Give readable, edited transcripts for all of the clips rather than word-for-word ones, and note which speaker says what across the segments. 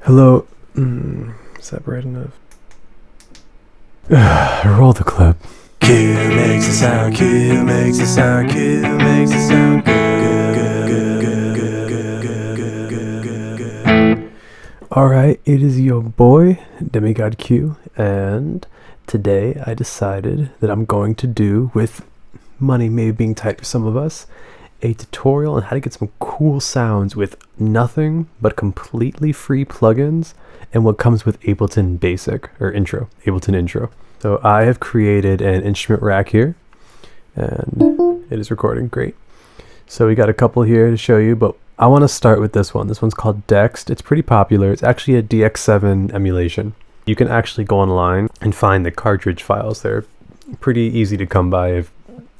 Speaker 1: Hello. Is that bright enough? Roll the clip.
Speaker 2: Q makes it sound, Q makes it sound, Q makes it sound good.
Speaker 1: Alright, it is your boy, Demigod Q, and today I decided that I'm going to do, with money maybe being tight for some of us, a tutorial on how to get some cool sounds with nothing but completely free plugins and what comes with Ableton Basic, or Intro, Ableton Intro. So I have created an instrument rack here, and it is recording, great. So we got a couple here to show you, but I want to start with this one. This one's called Dext. It's pretty popular. It's actually a DX7 emulation. You can actually go online and find the cartridge files. They're pretty easy to come by.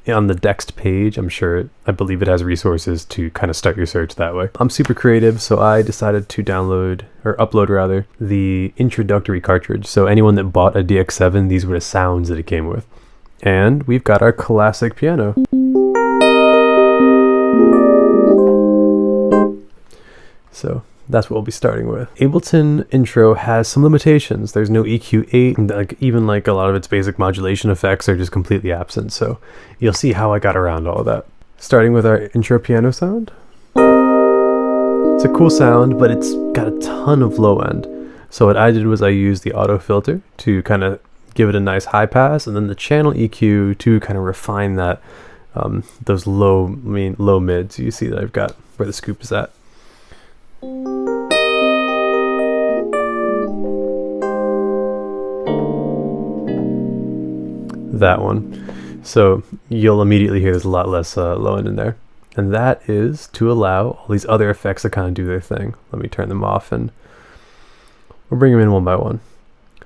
Speaker 1: On the Dext page, I believe it has resources to kind of start your search that way. I'm super creative, so I decided to upload the introductory cartridge. So anyone that bought a DX7, these were the sounds that it came with. And we've got our classic piano. So that's what we'll be starting with. Ableton Intro has some limitations. There's no EQ8, even a lot of its basic modulation effects are just completely absent. So you'll see how I got around all of that. Starting with our intro piano sound. It's a cool sound, but it's got a ton of low end. So what I did was I used the auto filter to kind of give it a nice high pass, and then the channel EQ to kind of refine that, those low mids. You see that I've got where the scoop is at. That one. So you'll immediately hear there's a lot less low end in there. And that is to allow all these other effects to kind of do their thing. Let me turn them off and we'll bring them in one by one.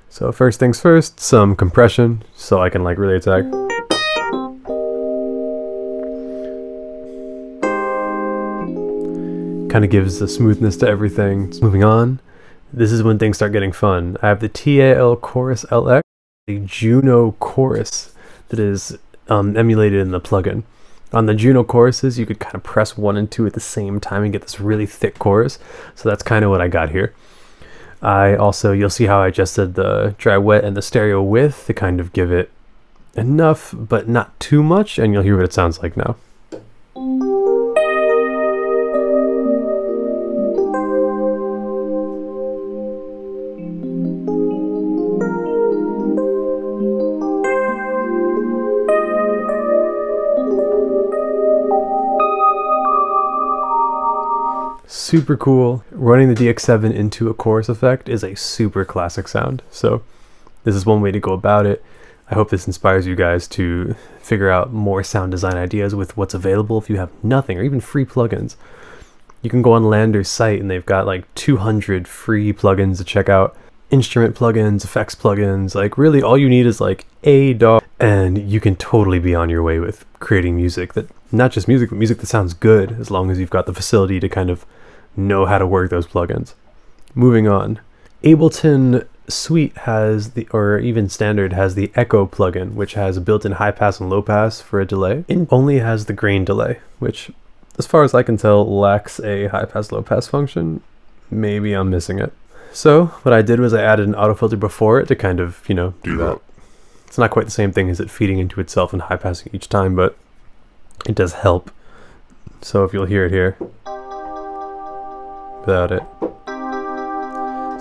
Speaker 1: So first things first, some compression so I can really attack. Kind of gives a smoothness to everything. Moving on, this is when things start getting fun. I have the TAL Chorus LX, a Juno Chorus that is emulated in the plugin. On the Juno choruses, you could kind of press 1 and 2 at the same time and get this really thick chorus. So that's kind of what I got here. You'll see how I adjusted the dry wet and the stereo width to kind of give it enough, but not too much, and you'll hear what it sounds like now. Super cool. Running the DX7 into a chorus effect is a super classic sound. So this is one way to go about it. I hope this inspires you guys to figure out more sound design ideas with what's available if you have nothing or even free plugins. You can go on Lander's site and they've got 200 free plugins to check out. Instrument plugins, effects plugins, really all you need is a DAW, and you can totally be on your way with creating music that, not just music, but music that sounds good, as long as you've got the facility to kind of know how to work those plugins. Moving on, Ableton Suite has even Standard has the Echo plugin, which has a built-in high pass and low pass for a delay. It only has the grain delay, which, as far as I can tell, lacks a high pass low pass function. Maybe I'm missing it. So what I did was I added an auto filter before it to kind of, do that. It's not quite the same thing as it feeding into itself and high passing each time, but it does help. So if you'll hear it here, without it.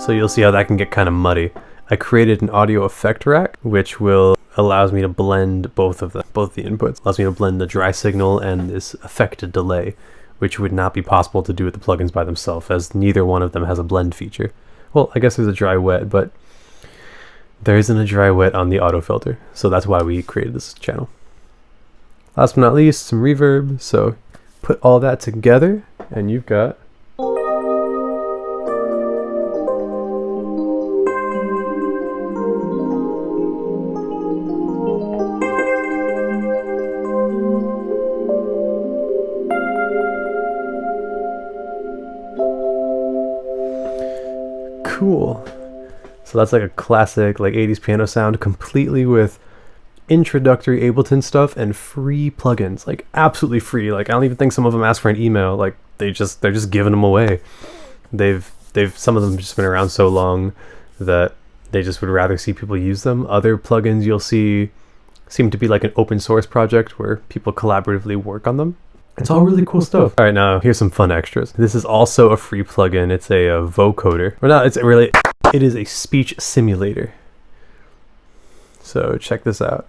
Speaker 1: So you'll see how that can get kind of muddy. I created an audio effect rack, which allows me to blend both the inputs. Allows me to blend the dry signal and this affected delay, which would not be possible to do with the plugins by themselves, as neither one of them has a blend feature. Well, I guess there's a dry wet, but there isn't a dry wet on the auto filter. So that's why we created this channel. Last but not least, some reverb. So put all that together and you've got cool. So that's a classic 80s piano sound, completely with introductory Ableton stuff and free plugins, absolutely free. I don't even think some of them ask for an email. They're just giving them away. They've some of them have just been around so long that they just would rather see people use them. Other plugins you'll see seem to be like an open source project where people collaboratively work on them. It's all really cool stuff. All right, now here's some fun extras. This is also a free plugin. It's a vocoder. Or not, it is a speech simulator. So check this out.